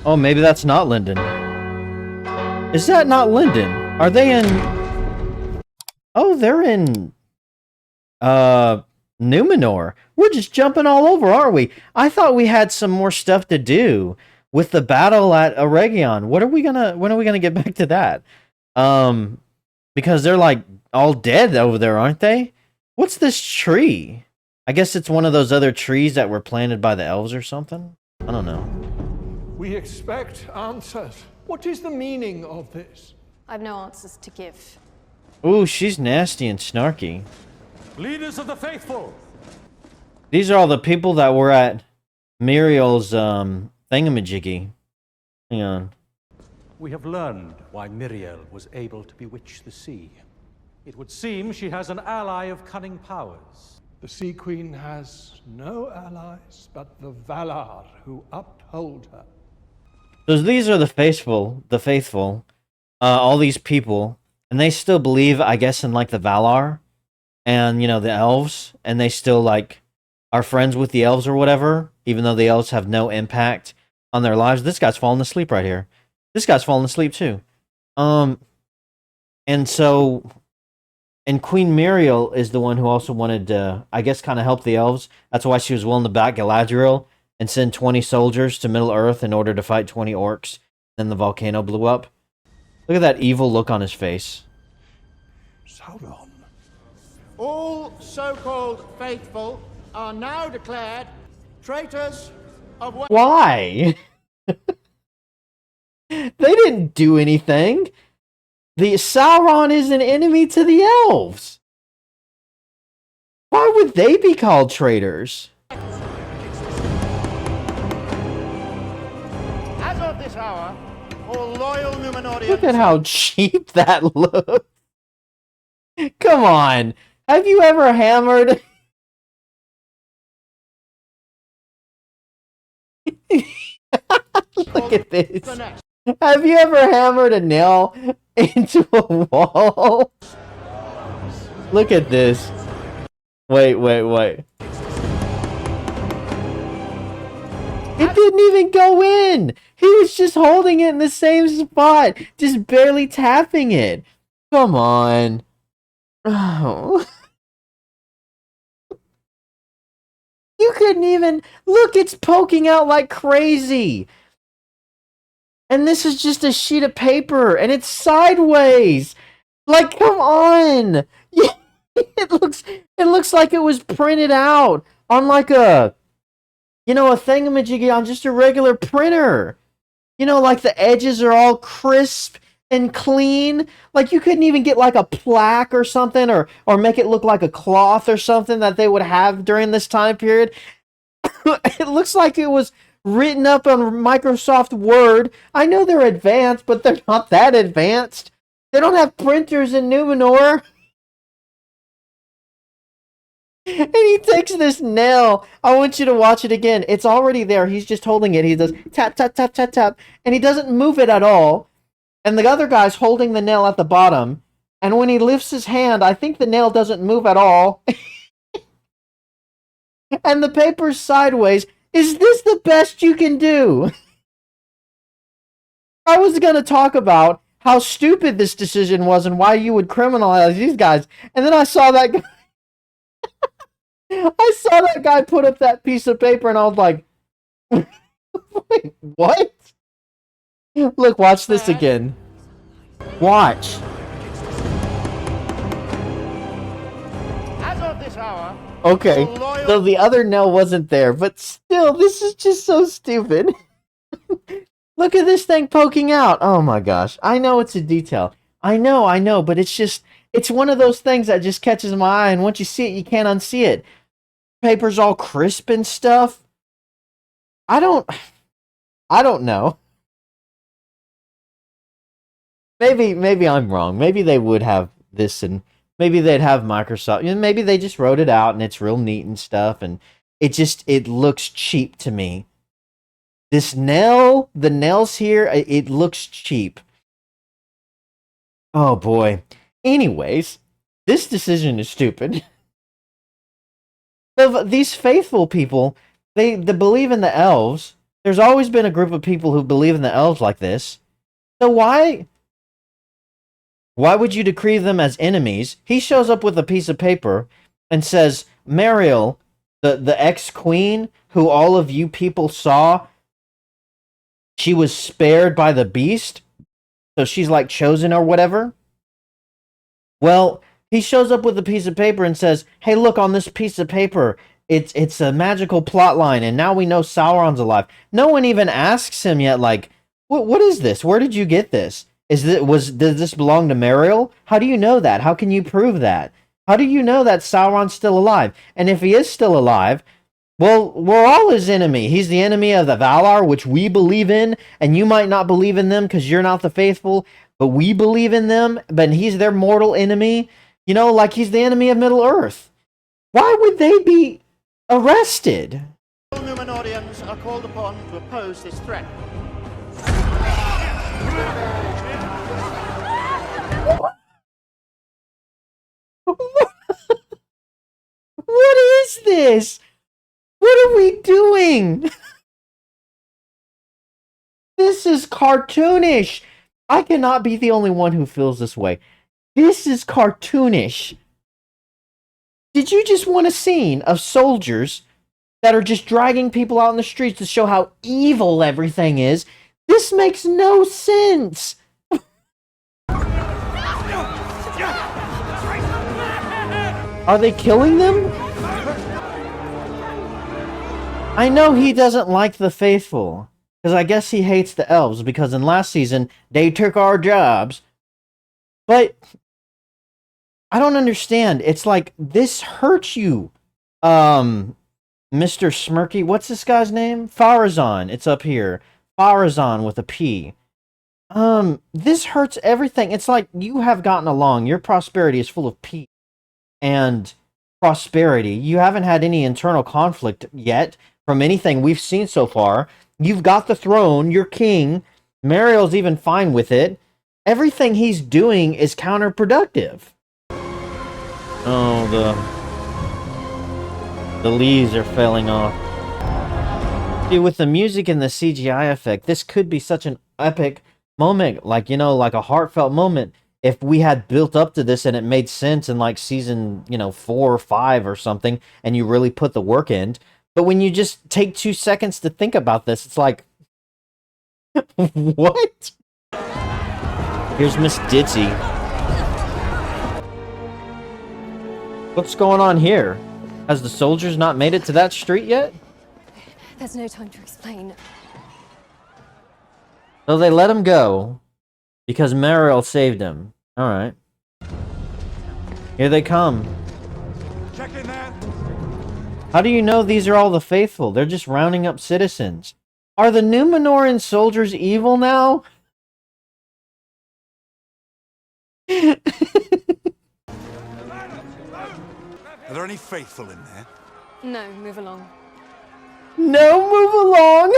Oh, maybe that's not Linden. Is that not Linden? Are they in... Oh, they're in... Numenor. We're just jumping all over, aren't we? I thought we had some more stuff to do with the battle at Eregion. When are we gonna get back to that? Because they're like all dead over there, aren't they? What's this tree? I guess it's one of those other trees that were planted by the elves or something. I don't know. We expect answers. What is the meaning of this? I've no answers to give. Ooh, she's nasty and snarky. Leaders of the faithful. These are all the people that were at Muriel's thingamajiggy. Hang on. We have learned why Miriel was able to bewitch the sea. It would seem she has an ally of cunning powers. The Sea Queen has no allies but the Valar who uphold her. So these are the faithful, all these people, and they still believe, I guess, in like the Valar, and you know the elves, and they still like are friends with the elves or whatever, even though the elves have no impact on their lives. This guy's falling asleep right here. This guy's falling asleep too. And so, and Queen Muriel is the one who also wanted to, I guess, kind of help the elves. That's why she was willing to back Galadriel and send 20 soldiers to Middle-earth in order to fight 20 orcs. Then the volcano blew up. Look at that evil look on his face. Sauron. All so-called faithful are now declared traitors of... Why? They didn't do anything. The Sauron is an enemy to the elves. Why would they be called traitors? As of this hour, all loyal Numenorians... Look at how cheap that looks. Come on. Have you ever hammered... Look at this. Have you ever hammered a nail into a wall? Look at this. Wait. It didn't even go in. He was just holding it in the same spot, just barely tapping it. Come on. Oh. You couldn't even... Look, it's poking out like crazy. And this is just a sheet of paper, and it's sideways. Like, come on. It looks like it was printed out on like a... You know, a thingamajiggy on just a regular printer. You know, like the edges are all crisp and clean. Like you couldn't even get like a plaque or something or make it look like a cloth or something that they would have during this time period. It looks like it was written up on Microsoft Word. I know they're advanced, but they're not that advanced. They don't have printers in Numenor. And he takes this nail. I want you to watch it again. It's already there. He's just holding it. He does tap, tap, tap, tap, tap. And he doesn't move it at all. And the other guy's holding the nail at the bottom. And when he lifts his hand, I think the nail doesn't move at all. And the paper's sideways. Is this the best you can do? I was going to talk about how stupid this decision was and why you would criminalize these guys. And then I saw that guy. I saw that guy put up that piece of paper and I was like, wait, what? Look, watch this again. Watch. As of this hour... Okay, so the other nail wasn't there, but still, this is just so stupid. Look at this thing poking out. Oh my gosh. I know it's a detail. I know, but it's just, it's one of those things that just catches my eye, and once you see it, you can't unsee it. Paper's all crisp and stuff. I don't know. Maybe I'm wrong. Maybe they would have this, and maybe they'd have Microsoft. You know, maybe they just wrote it out and it's real neat and stuff, and it looks cheap to me. This nail, the nails here, it looks cheap. Oh boy. Anyways, this decision is stupid. These faithful people, they believe in the elves, There's always been a group of people who believe in the elves like this. So why would you decree them as enemies? He shows up with a piece of paper and says, Mariel, the ex-queen who all of you people saw, she was spared by the beast. So she's like chosen or whatever. Well, he shows up with a piece of paper and says, hey, look, on this piece of paper, it's a magical plot line, and now we know Sauron's alive. No one even asks him yet, like, what is this? Where did you get this? Does this belong to Mariel? How do you know that? How can you prove that? How do you know that Sauron's still alive? And if he is still alive, well, we're all his enemy. He's the enemy of the Valar, which we believe in, and you might not believe in them because you're not the faithful, but we believe in them, but he's their mortal enemy. You know, like he's the enemy of Middle-earth. Why would they be arrested? All Numenorians are called upon to oppose this threat. What is this? What are we doing? This is cartoonish. I cannot be the only one who feels this way. This is cartoonish. Did you just want a scene of soldiers that are just dragging people out in the streets to show how evil everything is? This makes no sense. Are they killing them? I know he doesn't like the faithful, because I guess he hates the elves, because in last season, they took our jobs. But I don't understand. It's like, this hurts you. Mr. Smirky, what's this guy's name? Farazan, it's up here. Farazan with a P. This hurts everything. It's like, you have gotten along. Your prosperity is full of peace and prosperity. You haven't had any internal conflict yet from anything we've seen so far. You've got the throne, you're king. Mariel's even fine with it. Everything he's doing is counterproductive. Oh, the leaves are falling off. See, with the music and the CGI effect, this could be such an epic moment, like, you know, like a heartfelt moment. If we had built up to this and it made sense in like season, 4 or 5 or something, and you really put the work in. But when you just take 2 seconds to think about this, it's like, what? Here's Miss Ditzy. What's going on here? Has the soldiers not made it to that street yet? There's no time to explain. So they let him go because Mariel saved him. All right. Here they come. Check in there. How do you know these are all the faithful? They're just rounding up citizens. Are the Numenorean soldiers evil now? Are there any faithful in there? No, move along. No, move along.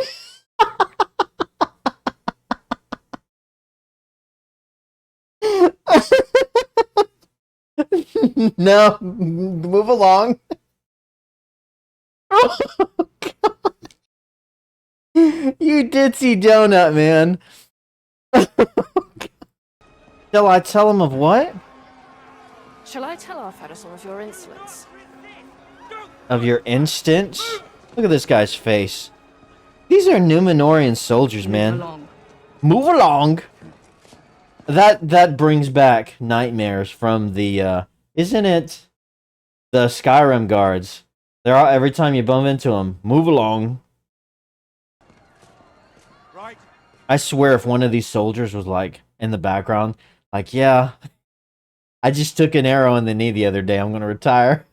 No, move along. Oh, God. You ditzy donut, man. Shall I tell him of what? Shall I tell our Fedison of your insolence? Of your instance? Look at this guy's face. These are Numenorian soldiers, man. Move along. That brings back nightmares from the, isn't it the Skyrim guards? They're all, every time you bump into them, move along. Right. I swear if one of these soldiers was like, in the background, like, yeah, I just took an arrow in the knee the other day, I'm gonna retire.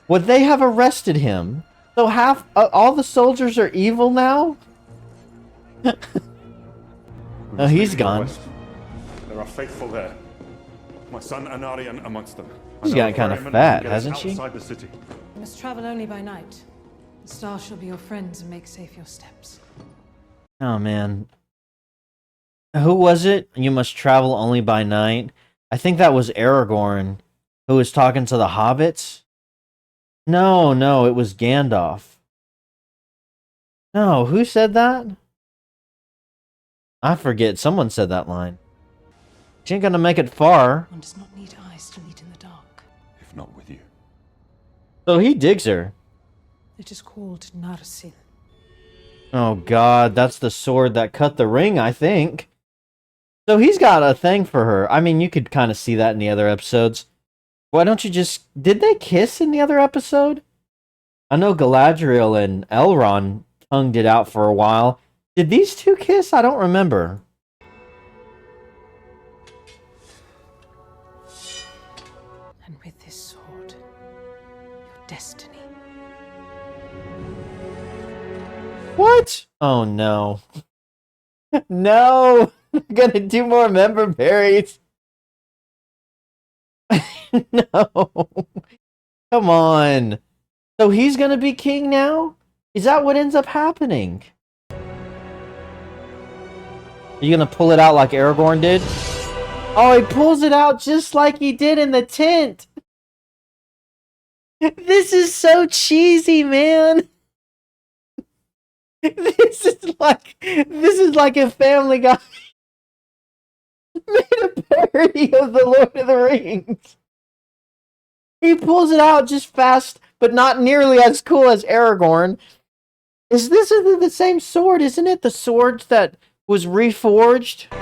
Would they have arrested him? So half, all the soldiers are evil now? Oh, he's gone. There are faithful there. My son Anarion amongst them. She's gotten kind of fat, hasn't she? Outside the city. You must travel only by night. The stars shall be your friends and make safe your steps. Oh, man. Who was it? You must travel only by night. I think that was Aragorn, who was talking to the hobbits. No, it was Gandalf. No, who said that? I forget. Someone said that line. She ain't gonna make it far. One does not need eyes to lead in the dark. If not with you. So he digs her. It is called Narsil. Oh god, that's the sword that cut the ring, I think. So he's got a thing for her. I mean, you could kind of see that in the other episodes. Why don't you just... Did they kiss in the other episode? I know Galadriel and Elrond tongued it out for a while. Did these two kiss? I don't remember. And with this sword, your destiny. What? Oh no. No! I'm gonna do more member berries. No. Come on. So he's gonna be king now? Is that what ends up happening? Are you gonna pull it out like Aragorn did? Oh, he pulls it out just like he did in the tent. This is so cheesy, man. This is like a Family Guy made a parody of the Lord of the Rings. He pulls it out just fast, but not nearly as cool as Aragorn. Is this the same sword, isn't it? The sword that was reforged?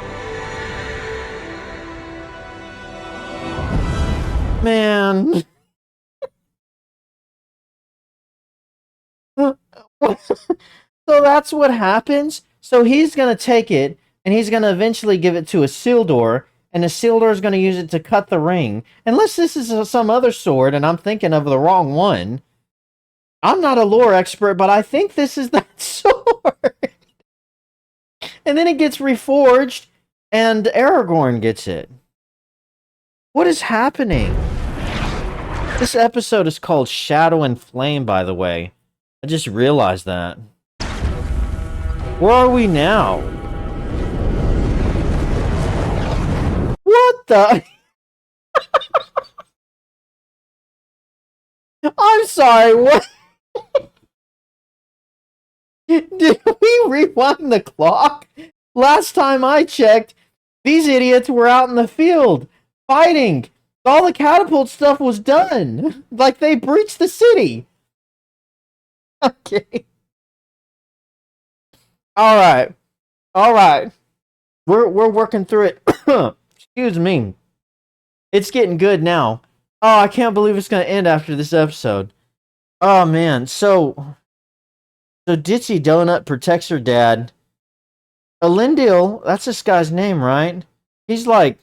Man. So that's what happens. So he's going to take it, and he's going to eventually give it to Isildur, and Isildur is going to use it to cut the ring. Unless this is some other sword, and I'm thinking of the wrong one. I'm not a lore expert, but I think this is that sword. And then it gets reforged, and Aragorn gets it. What is happening? This episode is called Shadow and Flame, by the way. I just realized that. Where are we now? What the? I'm sorry, what? Did we rewind the clock? Last time I checked, these idiots were out in the field, fighting. All the catapult stuff was done. Like they breached the city. Okay. Alright. Alright. We're working through it. Excuse me. It's getting good now. Oh, I can't believe it's gonna end after this episode. Oh man, so Ditzy Donut protects her dad. Elendil, that's this guy's name, right? He's like,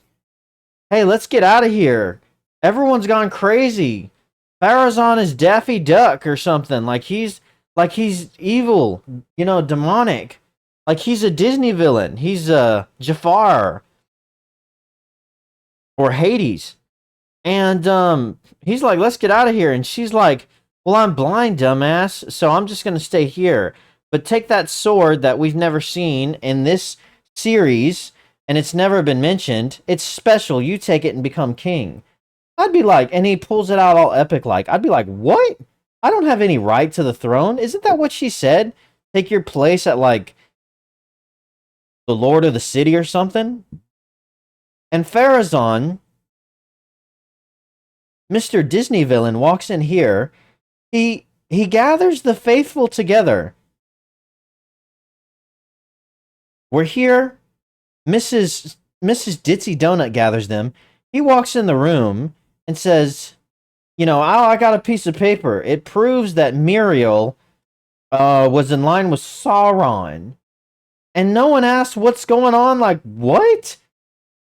hey, let's get out of here. Everyone's gone crazy. Pharazôn is Daffy Duck or something. Like he's evil, you know, demonic. Like he's a Disney villain. He's Jafar or Hades. And he's like, let's get out of here. And she's like, well, I'm blind, dumbass, so I'm just gonna stay here. But take that sword that we've never seen in this series, and it's never been mentioned. It's special. You take it and become king. I'd be like, and he pulls it out all epic like. I'd be like, what? I don't have any right to the throne. Isn't that what she said? Take your place at like the Lord of the City or something? And Pharazôn, Mr. Disney villain, walks in here. He gathers the faithful together. We're here. Mrs. Ditzy Donut gathers them. He walks in the room and says, you know, oh, I got a piece of paper. It proves that Muriel was in line with Sauron. And no one asks what's going on. Like, what?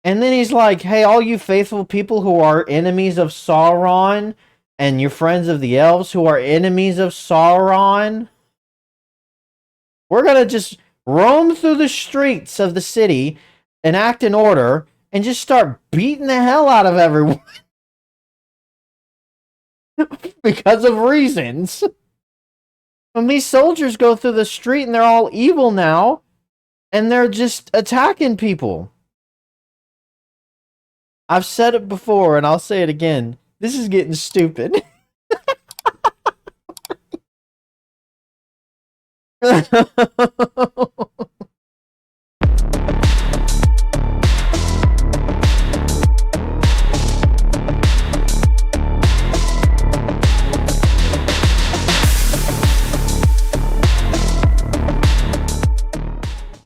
And then he's like, hey, all you faithful people who are enemies of Sauron, and your friends of the elves who are enemies of Sauron, we're going to just roam through the streets of the city and act in order and just start beating the hell out of everyone. Because of reasons. And these soldiers go through the street and they're all evil now, and they're just attacking people. I've said it before and I'll say it again. This is getting stupid.